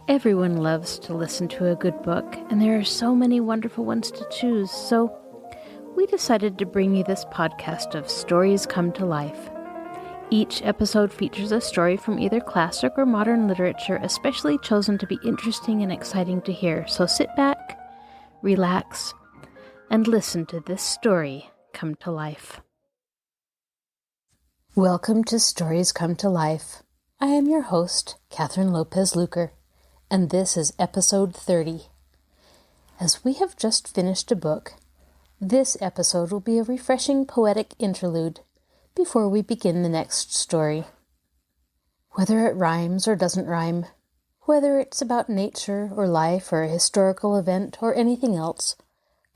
Everyone loves to listen to a good book, and there are so many wonderful ones to choose, so we decided to bring you this podcast of Stories Come to Life. Each episode features a story from either classic or modern literature, especially chosen to be interesting and exciting to hear. So sit back, relax, and listen to this story come to life. Welcome to Stories Come to Life. I am your host, Kathryn Lopez Luker, and this is episode 30. As we have just finished a book, this episode will be a refreshing poetic interlude before we begin the next story. Whether it rhymes or doesn't rhyme, whether it's about nature or life or a historical event or anything else,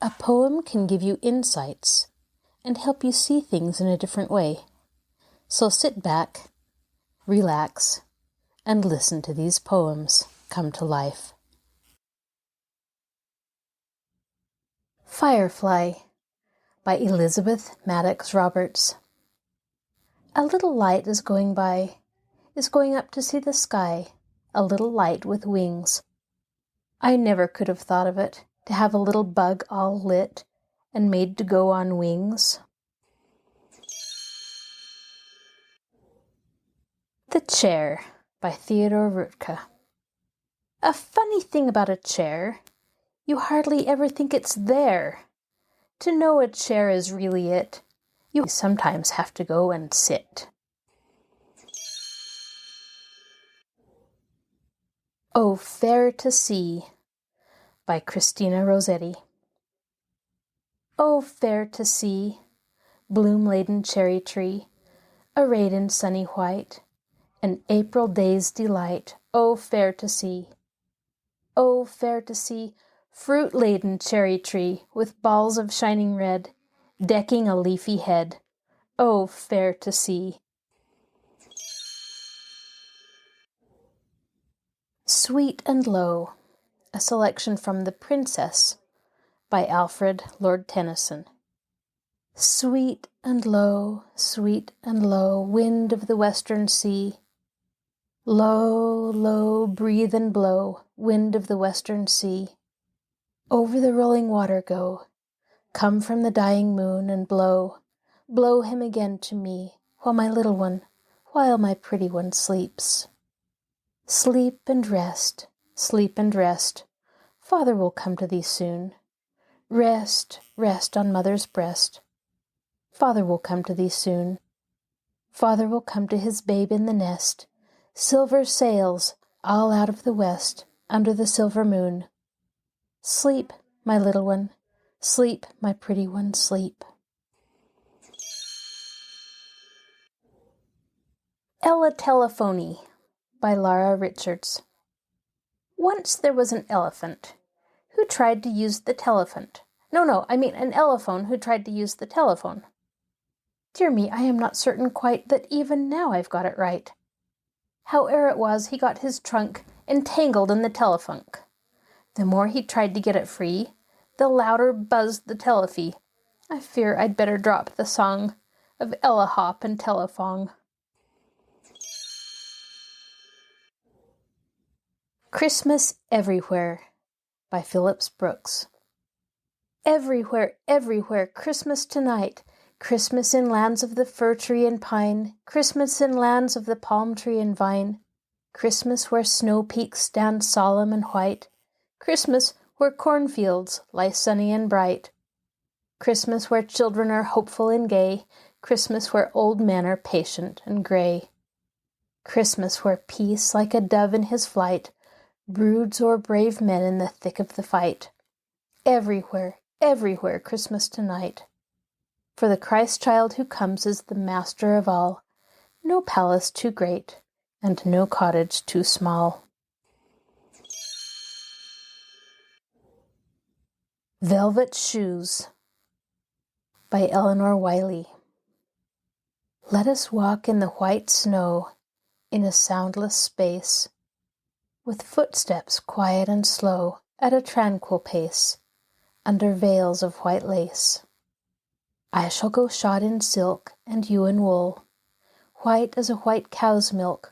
a poem can give you insights and help you see things in a different way. So sit back, relax, and listen to these poems come to life. Firefly by Elizabeth Maddox Roberts. A little light is going by, is going up to see the sky, a little light with wings. I never could have thought of it, to have a little bug all lit and made to go on wings. The Chair by Theodore Roethke. A funny thing about a chair, you hardly ever think it's there. To know a chair is really it, you sometimes have to go and sit. Oh, Fair to See by Christina Rossetti. Oh, fair to see, bloom-laden cherry tree, arrayed in sunny white, an April day's delight. Oh, fair to see. Oh, fair to see, fruit-laden cherry tree, with balls of shining red, decking a leafy head. Oh, fair to see. Sweet and Low, a selection from The Princess by Alfred Lord Tennyson. Sweet and low, wind of the western sea. Low, low, breathe and blow, wind of the western sea. Over the rolling water go, come from the dying moon and blow, blow him again to me, while my little one, while my pretty one sleeps. Sleep and rest, Father will come to thee soon. Rest, rest on mother's breast. Father will come to thee soon. Father will come to his babe in the nest. Silver sails, all out of the west, under the silver moon. Sleep, my little one, sleep, my pretty one, sleep. Ella Telephony by Lara Richards. Once there was an elephant who tried to use the telephone. An elephone who tried to use the telephone. Dear me, I am not certain quite that even now I've got it right. Howe'er it was, he got his trunk entangled in the telephunk. The more he tried to get it free, the louder buzzed the telephone. I fear I'd better drop the song of Ella Hop and Telephone. Christmas Everywhere by Phillips Brooks. Everywhere, everywhere, Christmas tonight. Christmas in lands of the fir tree and pine, Christmas in lands of the palm tree and vine, Christmas where snow peaks stand solemn and white, Christmas where cornfields lie sunny and bright, Christmas where children are hopeful and gay, Christmas where old men are patient and gray, Christmas where peace, like a dove in his flight, broods o'er brave men in the thick of the fight. Everywhere, everywhere, Christmas tonight. For the Christ child who comes is the master of all, no palace too great, and no cottage too small. Velvet Shoes by Eleanor Wiley. Let us walk in the white snow, in a soundless space, with footsteps quiet and slow, at a tranquil pace, under veils of white lace. I shall go shod in silk, and you in wool, white as a white cow's milk,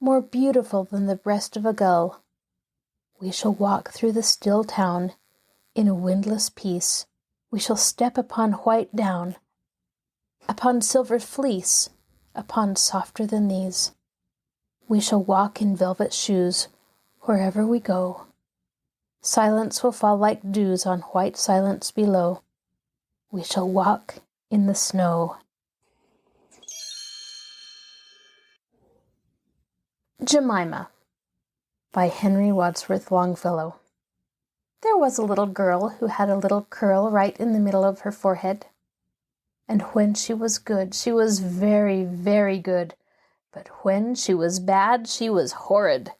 more beautiful than the breast of a gull. We shall walk through the still town in a windless peace. We shall step upon white down, upon silver fleece, upon softer than these. We shall walk in velvet shoes wherever we go. Silence will fall like dews on white silence below. We shall walk in the snow. Jemima by Henry Wadsworth Longfellow. There was a little girl who had a little curl right in the middle of her forehead. And when she was good, she was very, very good. But when she was bad, she was horrid.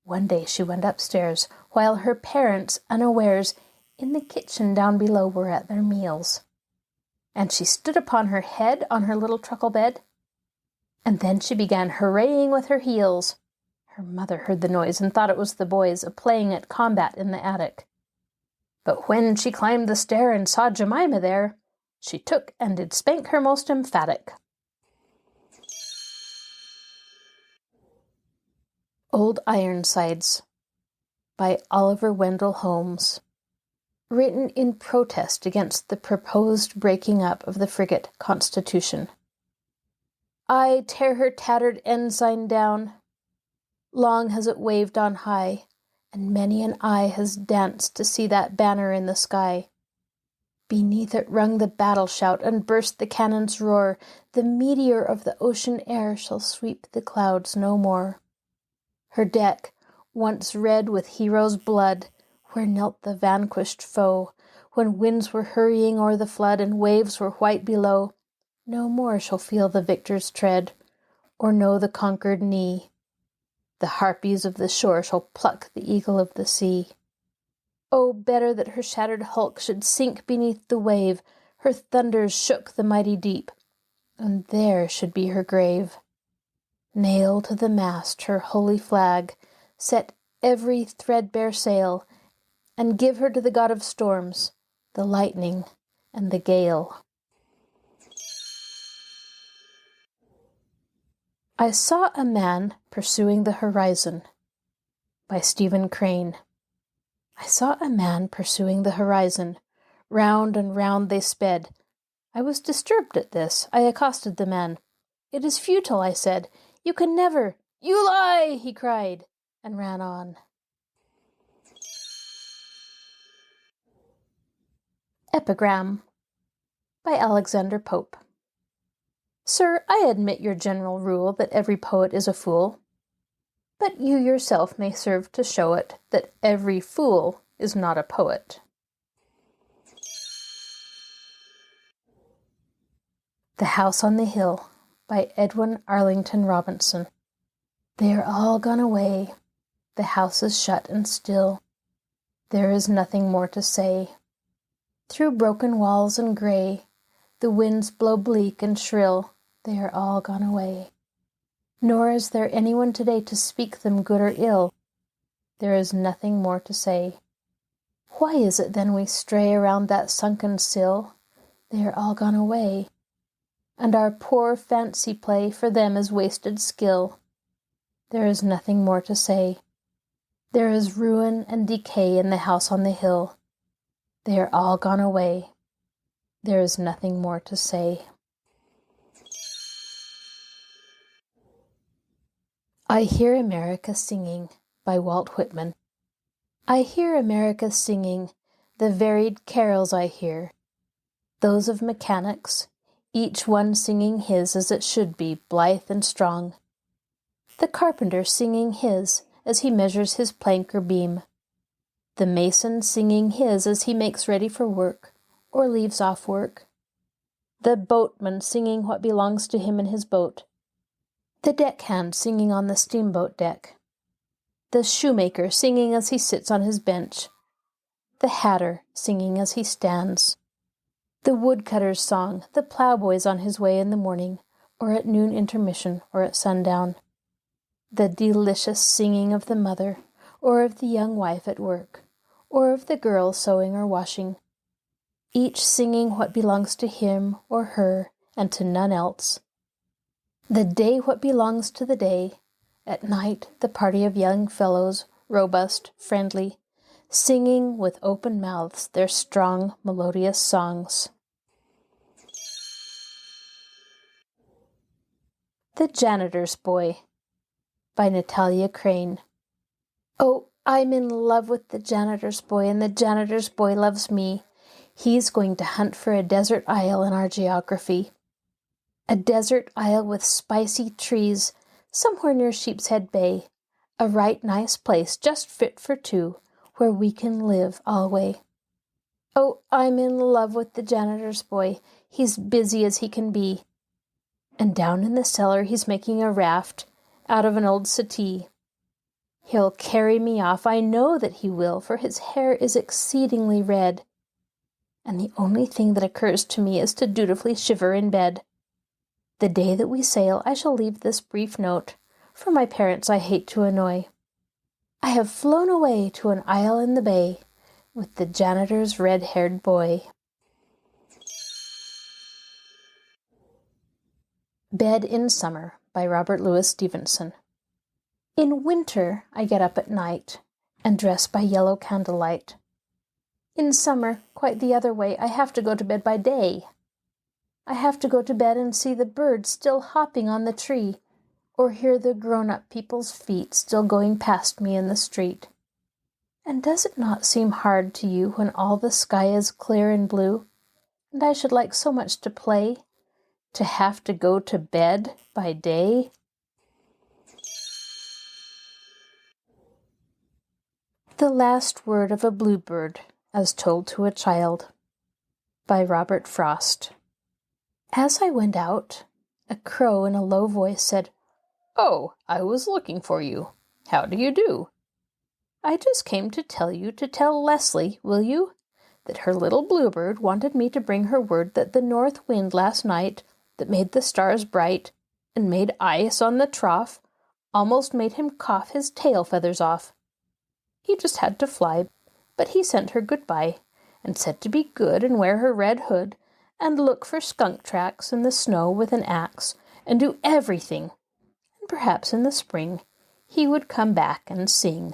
One day she went upstairs, while her parents, unawares, in the kitchen down below were at their meals. And she stood upon her head on her little truckle bed, and then she began hurraying with her heels. Her mother heard the noise and thought it was the boys a-playing at combat in the attic. But when she climbed the stair and saw Jemima there, she took and did spank her most emphatic. Old Ironsides by Oliver Wendell Holmes. Written in protest against the proposed breaking up of the frigate Constitution. I tear her tattered ensign down. Long has it waved on high, and many an eye has danced to see that banner in the sky. Beneath it rung the battle shout and burst the cannon's roar. The meteor of the ocean air shall sweep the clouds no more. Her deck, once red with heroes' blood, where knelt the vanquished foe, when winds were hurrying o'er the flood and waves were white below, no more shall feel the victor's tread, or know the conquered knee. The harpies of the shore shall pluck the eagle of the sea. Oh, better that her shattered hulk should sink beneath the wave, her thunders shook the mighty deep, and there should be her grave. Nail to the mast her holy flag, set every threadbare sail, and give her to the god of storms, the lightning and the gale. I saw a man pursuing the horizon, by Stephen Crane. I saw a man pursuing the horizon. Round and round they sped. I was disturbed at this. I accosted the man. "It is futile," I said. "You can never—" "You lie!" he cried, and ran on. Epigram by Alexander Pope. Sir, I admit your general rule that every poet is a fool, but you yourself may serve to show it that every fool is not a poet. The House on the Hill by Edwin Arlington Robinson. They are all gone away. The house is shut and still. There is nothing more to say. Through broken walls and grey, the winds blow bleak and shrill. They are all gone away. Nor is there anyone today to speak them good or ill. There is nothing more to say. Why is it then we stray around that sunken sill? They are all gone away. And our poor fancy play for them is wasted skill. There is nothing more to say. There is ruin and decay in the house on the hill. They are all gone away. There is nothing more to say. I Hear America Singing by Walt Whitman. I hear America singing, the varied carols I hear, those of mechanics, each one singing his as it should be, blithe and strong. The carpenter singing his as he measures his plank or beam. The mason singing his as he makes ready for work, or leaves off work. The boatman singing what belongs to him in his boat. The deckhand singing on the steamboat deck. The shoemaker singing as he sits on his bench. The hatter singing as he stands. The woodcutter's song, the ploughboy's on his way in the morning, or at noon intermission, or at sundown. The delicious singing of the mother, or of the young wife at work, or of the girl sewing or washing. Each singing what belongs to him or her, and to none else. The day what belongs to the day. At night the party of young fellows robust, friendly, singing with open mouths their strong, melodious songs. The Janitor's Boy by Natalia Crane. Oh, I'm in love with the janitor's boy, and the janitor's boy loves me. He's going to hunt for a desert isle in our geography. A desert isle with spicy trees, somewhere near Sheepshead Bay. A right nice place, just fit for two, where we can live alway. Oh, I'm in love with the janitor's boy. He's busy as he can be. And down in the cellar he's making a raft out of an old settee. He'll carry me off, I know that he will, for his hair is exceedingly red. And the only thing that occurs to me is to dutifully shiver in bed. The day that we sail, I shall leave this brief note, for my parents I hate to annoy. I have flown away to an isle in the bay, with the janitor's red-haired boy. Bed in Summer by Robert Louis Stevenson. In winter I get up at night, and dress by yellow candlelight. In summer, quite the other way, I have to go to bed by day. I have to go to bed and see the birds still hopping on the tree, or hear the grown-up people's feet still going past me in the street. And does it not seem hard to you when all the sky is clear and blue, and I should like so much to play, to have to go to bed by day? The Last Word of a Bluebird, as Told to a Child, by Robert Frost. As I went out, a crow in a low voice said, "Oh, I was looking for you. How do you do? I just came to tell you to tell Leslie, will you, that her little bluebird wanted me to bring her word that the north wind last night, that made the stars bright, and made ice on the trough, almost made him cough his tail feathers off. He just had to fly, but he sent her goodbye, and said to be good and wear her red hood, and look for skunk tracks in the snow with an axe, and do everything, and perhaps in the spring he would come back and sing."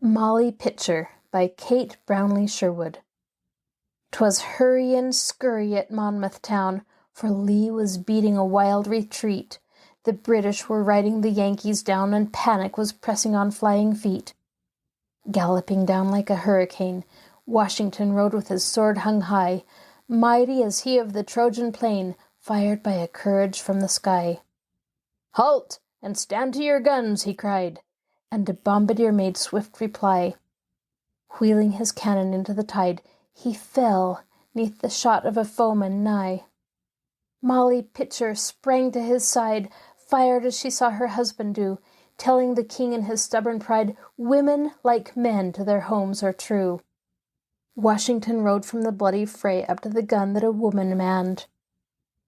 Molly Pitcher by Kate Brownlee Sherwood. 'Twas hurry and scurry at Monmouth town, for Lee was beating a wild retreat. The British were riding the Yankees down, and panic was pressing on flying feet. Galloping down like a hurricane, Washington rode with his sword hung high, mighty as he of the Trojan plain, fired by a courage from the sky. "Halt, and stand to your guns," he cried, and a bombardier made swift reply. Wheeling his cannon into the tide, he fell 'neath the shot of a foeman nigh. Molly Pitcher sprang to his side, fired as she saw her husband do, telling the king in his stubborn pride, "Women, like men, to their homes are true." Washington rode from the bloody fray up to the gun that a woman manned.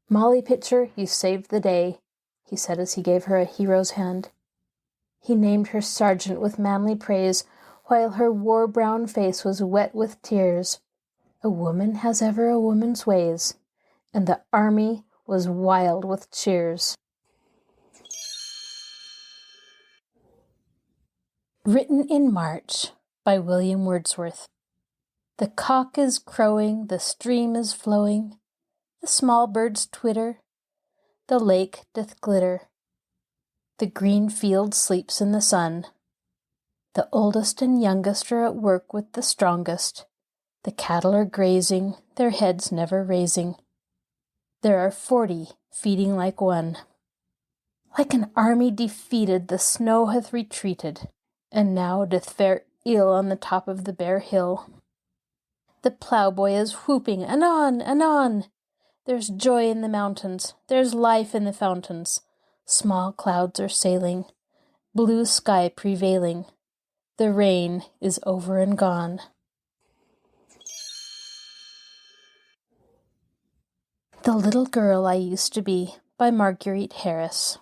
"Molly Pitcher, you saved the day," he said as he gave her a hero's hand. He named her sergeant with manly praise, while her war-brown face was wet with tears. A woman has ever a woman's ways, and the army was wild with cheers. Written in March by William Wordsworth. The cock is crowing, the stream is flowing, the small birds twitter, the lake doth glitter, the green field sleeps in the sun. The oldest and youngest are at work with the strongest, the cattle are grazing, their heads never raising. There are 40 feeding like one. Like an army defeated, the snow hath retreated, and now doth fare ill on the top of the bare hill. The ploughboy is whooping, "Anon, anon!" There's joy in the mountains, there's life in the fountains. Small clouds are sailing, blue sky prevailing. The rain is over and gone. The Little Girl I Used to Be by Marguerite Harris.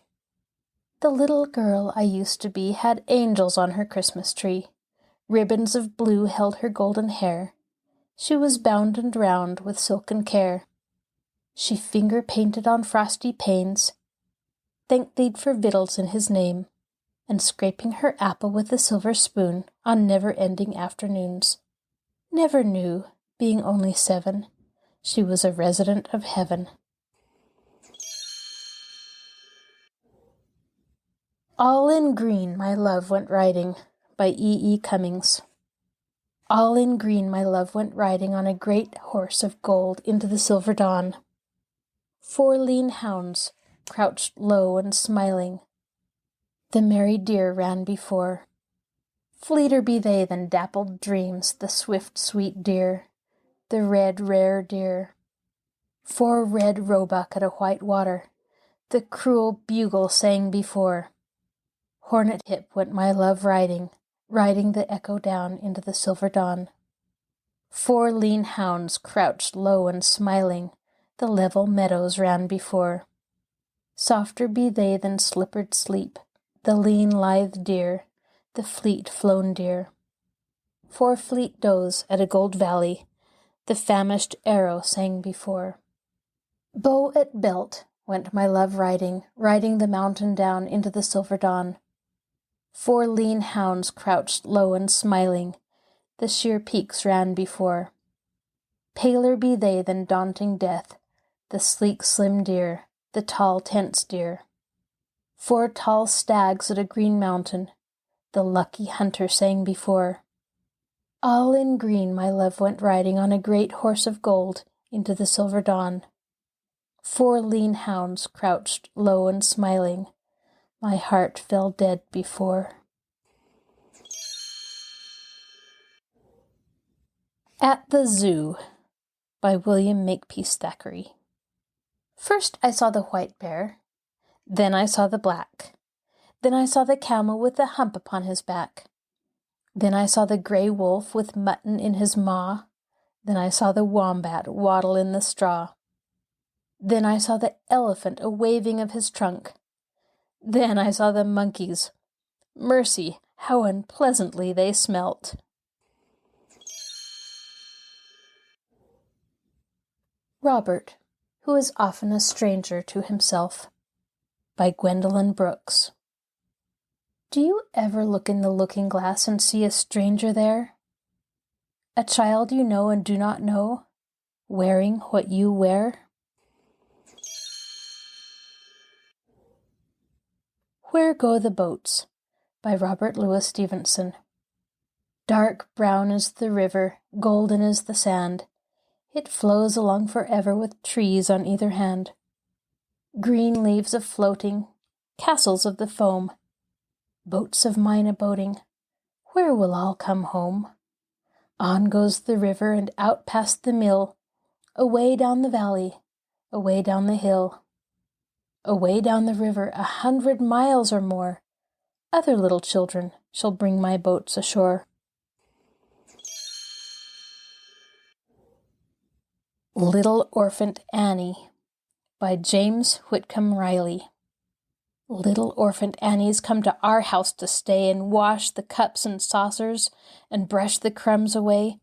The little girl I used to be had angels on her Christmas tree. Ribbons of blue held her golden hair. She was bound and round with silken care. She finger-painted on frosty panes thanked thee for victuals in his name, and scraping her apple with a silver spoon on never-ending afternoons. Never knew, being only 7, she was a resident of heaven. All in green my love went riding, by E. Cummings. All in green my love went riding on a great horse of gold into the silver dawn. 4 lean hounds crouched low and smiling. The merry deer ran before. Fleeter be they than dappled dreams, the swift, sweet deer, the red, rare deer. 4 red roebuck at a white water, the cruel bugle sang before. Hornet hip went my love riding, riding the echo down into the silver dawn. 4 lean hounds crouched low and smiling, the level meadows ran before. Softer be they than slippered sleep, the lean lithe deer, the fleet flown deer. 4 fleet does at a gold valley, the famished arrow sang before. Bow at belt went my love riding, riding the mountain down into the silver dawn. 4 lean hounds crouched low and smiling, the sheer peaks ran before. Paler be they than daunting death, the sleek slim deer, the tall tense deer. 4 tall stags at a green mountain, the lucky hunter sang before. All in green my love went riding on a great horse of gold into the silver dawn. 4 lean hounds crouched low and smiling, my heart fell dead before. At the Zoo by William Makepeace Thackeray. First I saw the white bear, then I saw the black, then I saw the camel with the hump upon his back, then I saw the grey wolf with mutton in his maw, then I saw the wombat waddle in the straw, then I saw the elephant a waving of his trunk, then I saw the monkeys. Mercy, how unpleasantly they smelt. Robert, who is often a stranger to himself, by Gwendolyn Brooks. Do you ever look in the looking-glass and see a stranger there? A child you know and do not know, wearing what you wear? Where Go the Boats by Robert Louis Stevenson. Dark brown is the river, golden is the sand. It flows along forever with trees on either hand. Green leaves a floating, castles of the foam. Boats of mine a boating, where will all come home? On goes the river and out past the mill, away down the valley, away down the hill. Away down the river 100 miles or more, other little children shall bring my boats ashore. Little Orphaned Annie by James Whitcomb Riley. Little orphaned Annie's come to our house to stay and wash the cups and saucers and brush the crumbs away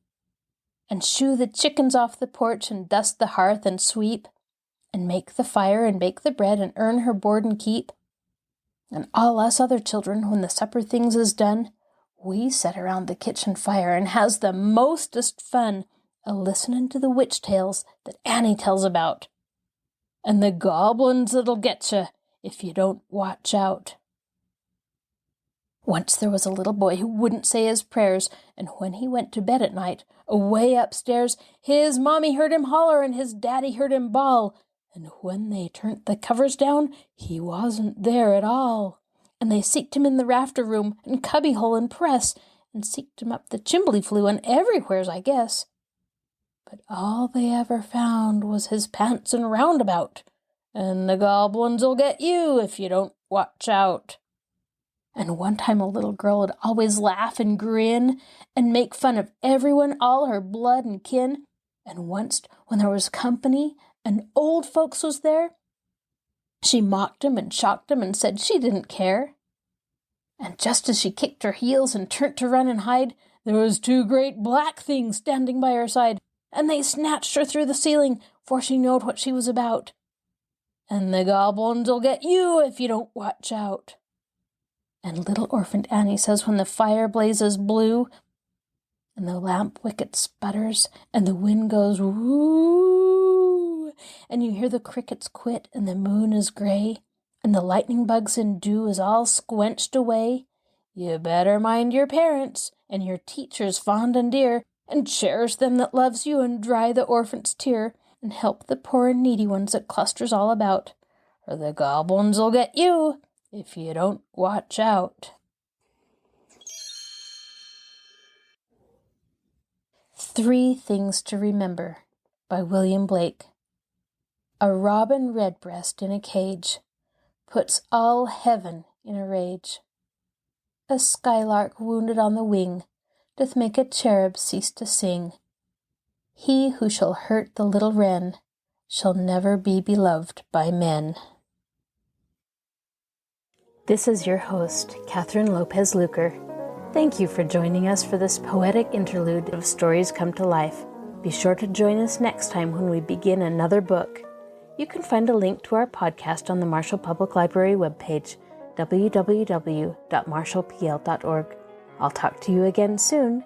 and shoo the chickens off the porch and dust the hearth and sweep and make the fire and bake the bread and earn her board and keep. And all us other children, when the supper things is done, we set around the kitchen fire and has the mostest fun a-listening to the witch tales that Annie tells about, and the goblins that'll get you if you don't watch out. Once there was a little boy who wouldn't say his prayers, and when he went to bed at night, away upstairs, his mommy heard him holler and his daddy heard him bawl, and when they turned the covers down, he wasn't there at all. And they seeked him in the rafter room, and cubbyhole and press, and seeked him up the chimbley flue, and everywheres, I guess. But all they ever found was his pants and roundabout, and the goblins'll get you if you don't watch out. And one time a little girl would always laugh and grin, and make fun of everyone, all her blood and kin, and once when there was company, and old folks was there, she mocked 'em and shocked 'em and said she didn't care. And just as she kicked her heels and turned to run and hide, there was 2 great black things standing by her side, and they snatched her through the ceiling, for she knowed what she was about. and the goblins will get you if you don't watch out. And little orphaned Annie says when the fire blazes blue, and the lamp wicket sputters, and the wind goes woo, and you hear the crickets quit, and the moon is gray, and the lightning bugs and dew is all squenched away, you better mind your parents, and your teachers fond and dear, and cherish them that loves you, and dry the orphan's tear, and help the poor and needy ones that clusters all about, or the goblins'll get you if you don't watch out. 3 Things to Remember by William Blake. A robin redbreast in a cage puts all heaven in a rage. A skylark wounded on the wing doth make a cherub cease to sing. He who shall hurt the little wren shall never be beloved by men. This is your host, Kathryn Lopez Luker. Thank you for joining us for this poetic interlude of Stories Come to Life. Be sure to join us next time when we begin another book. You can find a link to our podcast on the Marshall Public Library webpage, www.marshallpl.org. I'll talk to you again soon.